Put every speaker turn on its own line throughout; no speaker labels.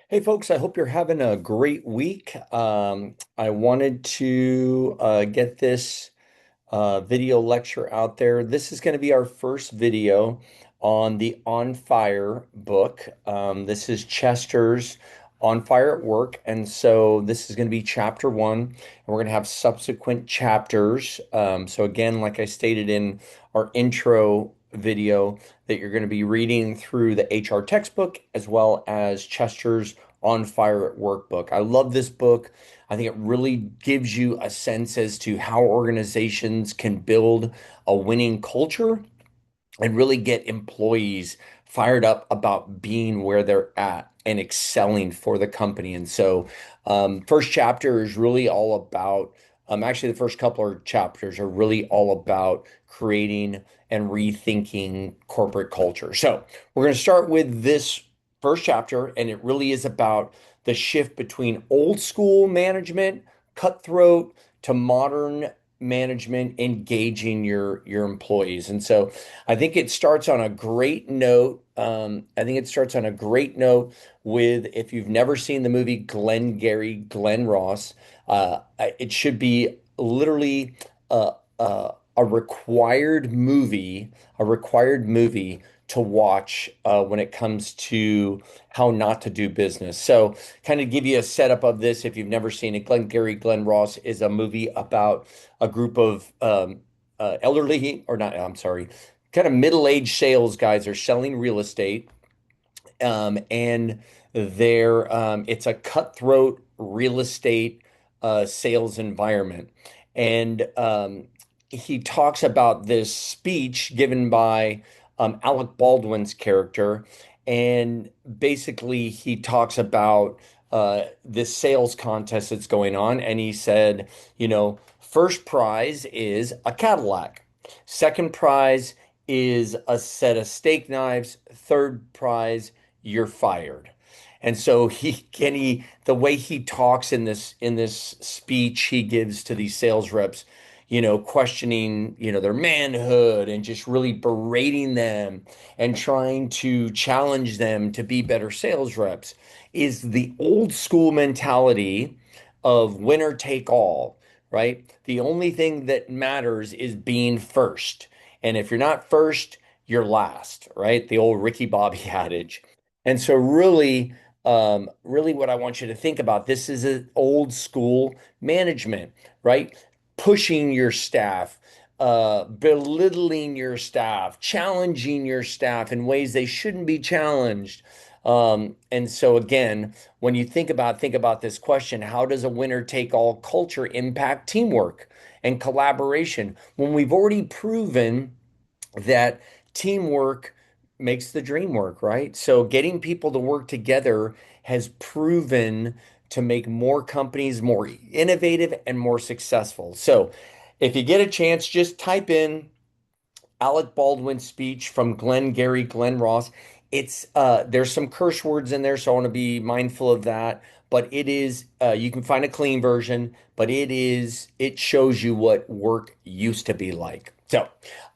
Hey folks, I hope you're having a great week. I wanted to get this video lecture out there. This is going to be our first video on the On Fire book. This is Chester's On Fire at Work. And so this is going to be chapter one, and we're going to have subsequent chapters. So again, like I stated in our intro video, that you're going to be reading through the HR textbook as well as Chester's On Fire at Work book. I love this book. I think it really gives you a sense as to how organizations can build a winning culture and really get employees fired up about being where they're at and excelling for the company. And so, first chapter is really all about, actually, the first couple of chapters are really all about creating and rethinking corporate culture. So, we're going to start with this first chapter, and it really is about the shift between old school management, cutthroat, to modern management engaging your employees. And so I think it starts on a great note. I think it starts on a great note with, if you've never seen the movie Glengarry Glen Ross, it should be literally a required movie to watch when it comes to how not to do business. So, kind of give you a setup of this if you've never seen it. Glengarry Glen Ross is a movie about a group of elderly, or not, I'm sorry, kind of middle-aged sales guys are selling real estate, and it's a cutthroat real estate sales environment. And he talks about this speech given by Alec Baldwin's character. And basically, he talks about this sales contest that's going on. And he said, first prize is a Cadillac. Second prize is a set of steak knives. Third prize, you're fired. And so the way he talks in this speech he gives to these sales reps, questioning, their manhood and just really berating them and trying to challenge them to be better sales reps, is the old school mentality of winner take all, right? The only thing that matters is being first. And if you're not first, you're last, right? The old Ricky Bobby adage. And so really what I want you to think about, this is an old school management, right? Pushing your staff, belittling your staff, challenging your staff in ways they shouldn't be challenged. And so again, when you think about this question, how does a winner take all culture impact teamwork and collaboration when we've already proven that teamwork makes the dream work, right? So getting people to work together has proven to make more companies more innovative and more successful. So if you get a chance, just type in Alec Baldwin speech from Glengarry Glen Ross. It's there's some curse words in there, so I want to be mindful of that. But it is you can find a clean version, but it shows you what work used to be like. So,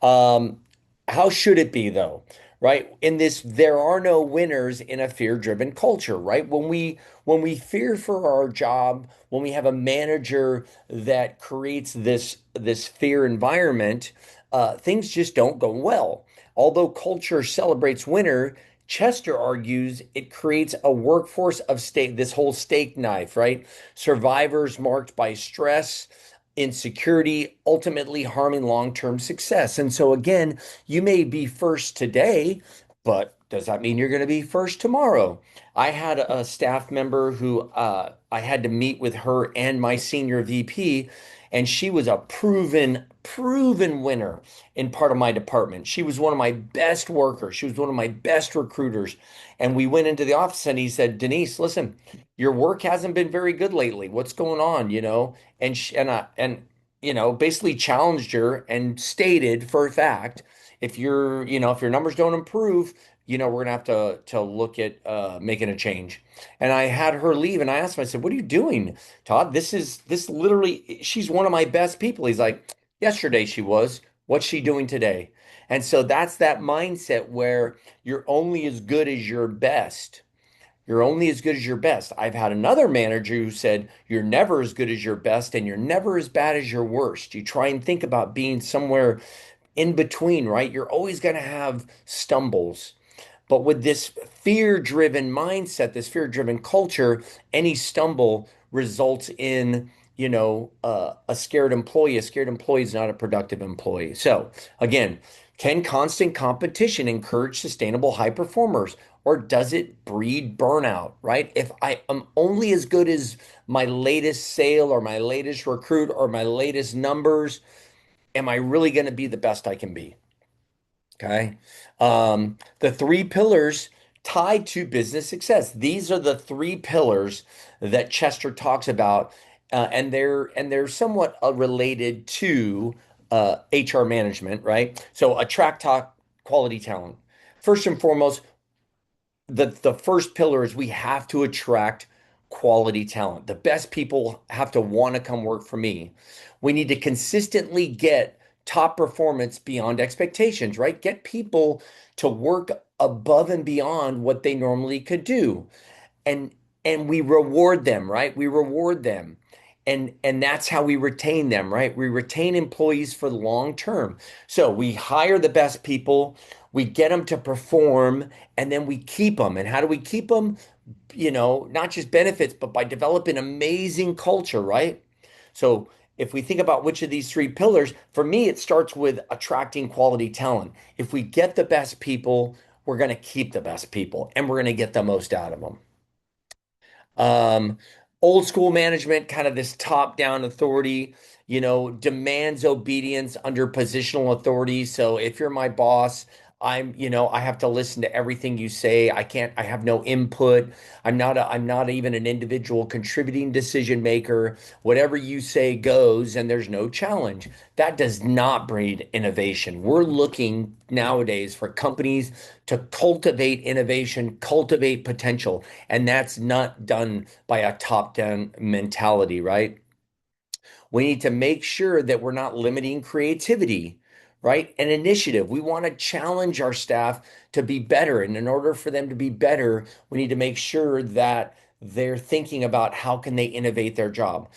how should it be though? Right? In this, there are no winners in a fear-driven culture, right? When we fear for our job, when we have a manager that creates this fear environment, things just don't go well. Although culture celebrates winner, Chester argues it creates a workforce of steak, this whole steak knife, right? Survivors marked by stress, insecurity, ultimately harming long-term success. And so again, you may be first today, but does that mean you're going to be first tomorrow? I had a staff member who I had to meet with her and my senior VP, and she was a proven winner in part of my department. She was one of my best workers. She was one of my best recruiters. And we went into the office and he said, Denise, listen, your work hasn't been very good lately. What's going on? And basically challenged her and stated for a fact, if your numbers don't improve, we're gonna have to look at making a change. And I had her leave, and I asked him, I said, "What are you doing, Todd? This literally, she's one of my best people." He's like, "Yesterday she was. What's she doing today?" And so that's that mindset where you're only as good as your best. You're only as good as your best. I've had another manager who said, you're never as good as your best and you're never as bad as your worst. You try and think about being somewhere in between, right? You're always going to have stumbles. But with this fear-driven mindset, this fear-driven culture, any stumble results in, a scared employee. A scared employee is not a productive employee. So again, can constant competition encourage sustainable high performers, or does it breed burnout, right? If I am only as good as my latest sale or my latest recruit or my latest numbers, am I really going to be the best I can be? Okay. The three pillars tied to business success. These are the three pillars that Chester talks about, and they're somewhat related to HR management, right? So attract top quality talent. First and foremost, the first pillar is we have to attract quality talent. The best people have to want to come work for me. We need to consistently get top performance beyond expectations, right? Get people to work above and beyond what they normally could do. And we reward them, right? We reward them. And that's how we retain them, right? We retain employees for the long term. So we hire the best people, we get them to perform, and then we keep them. And how do we keep them? Not just benefits, but by developing amazing culture, right? So if we think about which of these three pillars, for me, it starts with attracting quality talent. If we get the best people, we're going to keep the best people and we're going to get the most out of them. Um, Old school management, kind of this top-down authority, demands obedience under positional authority. So if you're my boss, I have to listen to everything you say. I have no input. I'm not even an individual contributing decision maker. Whatever you say goes, and there's no challenge. That does not breed innovation. We're looking nowadays for companies to cultivate innovation, cultivate potential. And that's not done by a top-down mentality, right? We need to make sure that we're not limiting creativity, right? And initiative. We want to challenge our staff to be better. And in order for them to be better, we need to make sure that they're thinking about how can they innovate their job.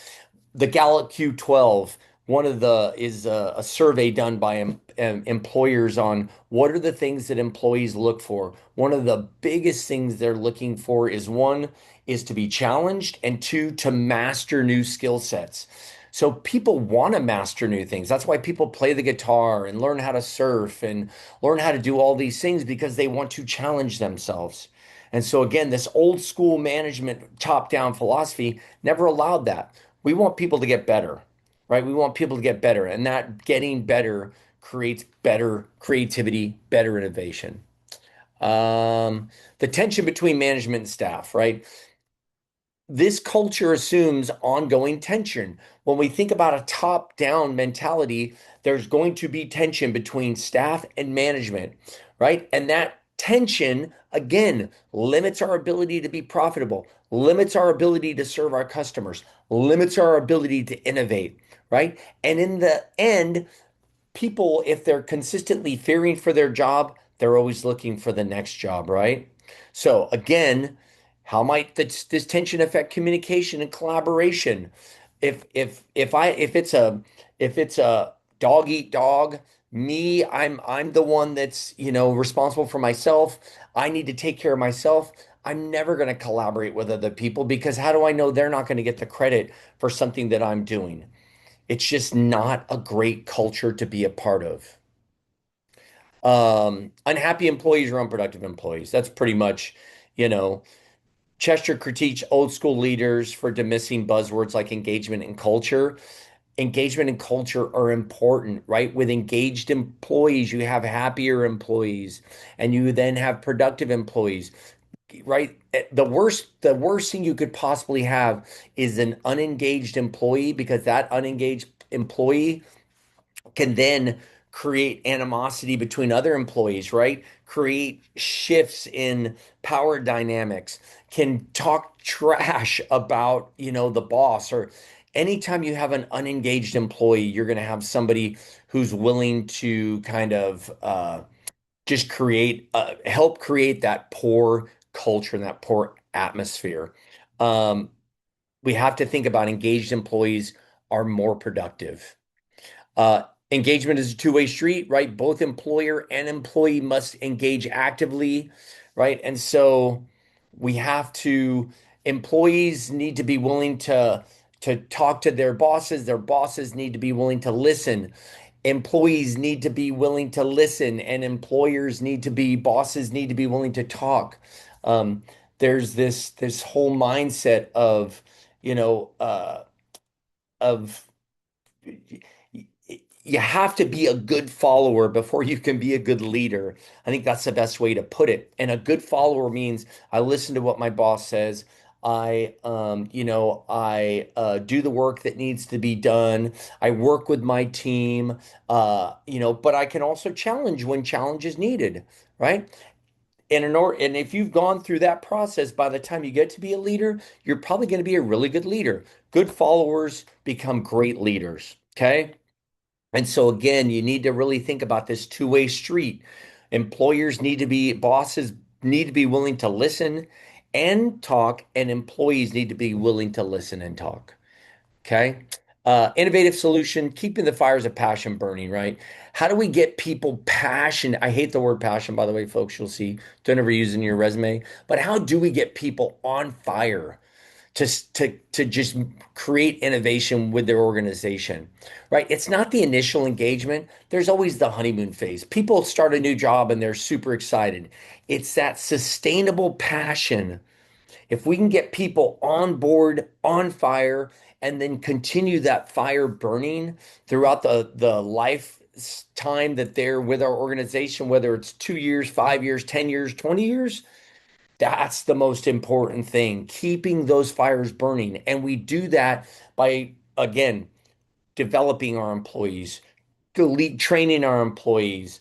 The Gallup Q12, one of the is a survey done by employers on what are the things that employees look for. One of the biggest things they're looking for is one is to be challenged and two to master new skill sets. So people want to master new things. That's why people play the guitar and learn how to surf and learn how to do all these things because they want to challenge themselves. And so again, this old school management top-down philosophy never allowed that. We want people to get better, right? We want people to get better, and that getting better creates better creativity, better innovation. The tension between management and staff, right? This culture assumes ongoing tension. When we think about a top-down mentality, there's going to be tension between staff and management, right? And that tension, again, limits our ability to be profitable, limits our ability to serve our customers, limits our ability to innovate, right? And in the end, people, if they're consistently fearing for their job, they're always looking for the next job, right? So again, how might this tension affect communication and collaboration? If it's a dog eat dog, I'm the one that's, responsible for myself. I need to take care of myself. I'm never going to collaborate with other people because how do I know they're not going to get the credit for something that I'm doing? It's just not a great culture to be a part of. Unhappy employees or unproductive employees. That's pretty much, you know, Chester critiques old school leaders for dismissing buzzwords like engagement and culture. Engagement and culture are important, right? With engaged employees, you have happier employees, and you then have productive employees, right? The worst thing you could possibly have is an unengaged employee because that unengaged employee can then create animosity between other employees, right? Create shifts in power dynamics, can talk trash about, the boss, or anytime you have an unengaged employee, you're going to have somebody who's willing to kind of just help create that poor culture and that poor atmosphere. Um, we have to think about engaged employees are more productive. Engagement is a two-way street, right? Both employer and employee must engage actively, right? And so we have to, employees need to be willing to talk to their bosses. Their bosses need to be willing to listen. Employees need to be willing to listen, and employers need to be, bosses need to be willing to talk. Um, there's this whole mindset of, you know, of you have to be a good follower before you can be a good leader. I think that's the best way to put it. And a good follower means I listen to what my boss says. I do the work that needs to be done. I work with my team, but I can also challenge when challenge is needed, right? And if you've gone through that process, by the time you get to be a leader, you're probably going to be a really good leader. Good followers become great leaders. Okay. And so again, you need to really think about this two-way street. Bosses need to be willing to listen and talk, and employees need to be willing to listen and talk. Okay. Innovative solution, keeping the fires of passion burning, right? How do we get people passionate? I hate the word passion, by the way, folks. You'll see, don't ever use it in your resume. But how do we get people on fire to just create innovation with their organization, right? It's not the initial engagement. There's always the honeymoon phase. People start a new job and they're super excited. It's that sustainable passion. If we can get people on board, on fire, and then continue that fire burning throughout the lifetime that they're with our organization, whether it's 2 years, 5 years, 10 years, 20 years, that's the most important thing, keeping those fires burning. And we do that by, again, developing our employees, training our employees,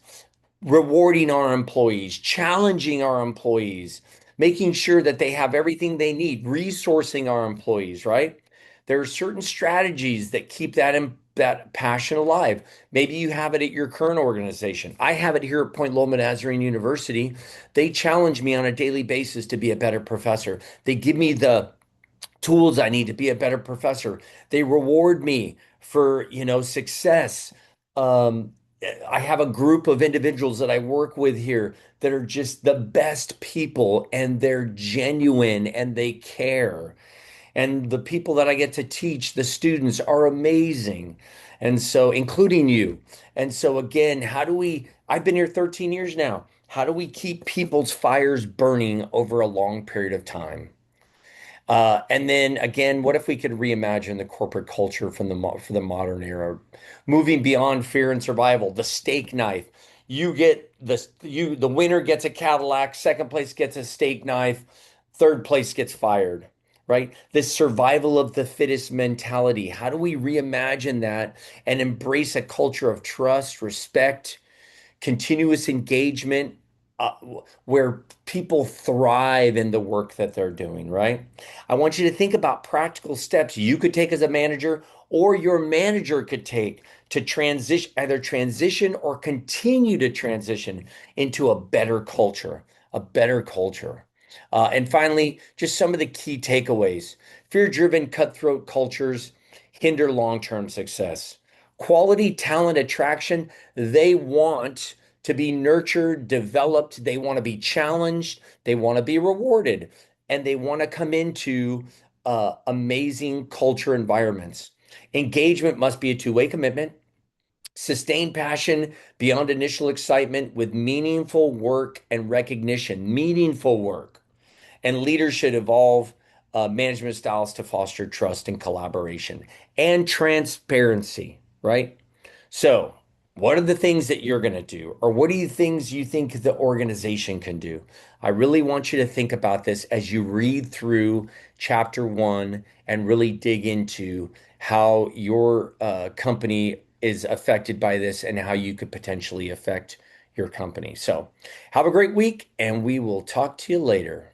rewarding our employees, challenging our employees, making sure that they have everything they need, resourcing our employees, right? There are certain strategies that keep that passion alive. Maybe you have it at your current organization. I have it here at Point Loma Nazarene University. They challenge me on a daily basis to be a better professor. They give me the tools I need to be a better professor. They reward me for, success. Um, I have a group of individuals that I work with here that are just the best people, and they're genuine and they care. And the people that I get to teach, the students, are amazing. And so, including you. And so, again, I've been here 13 years now. How do we keep people's fires burning over a long period of time? And then again, what if we could reimagine the corporate culture for the modern era, moving beyond fear and survival? The steak knife. The winner gets a Cadillac, second place gets a steak knife, third place gets fired, right? This survival of the fittest mentality. How do we reimagine that and embrace a culture of trust, respect, continuous engagement, uh, where people thrive in the work that they're doing, right? I want you to think about practical steps you could take as a manager or your manager could take to either transition or continue to transition into a better culture, a better culture. And finally, just some of the key takeaways. Fear-driven, cutthroat cultures hinder long-term success. Quality talent attraction, they want to be nurtured, developed, they want to be challenged, they want to be rewarded, and they want to come into amazing culture environments. Engagement must be a two-way commitment. Sustain passion beyond initial excitement with meaningful work and recognition, meaningful work. And leaders should evolve management styles to foster trust and collaboration and transparency, right? So, what are the things that you're going to do? Or what are the things you think the organization can do? I really want you to think about this as you read through chapter 1 and really dig into how your company is affected by this and how you could potentially affect your company. So, have a great week, and we will talk to you later.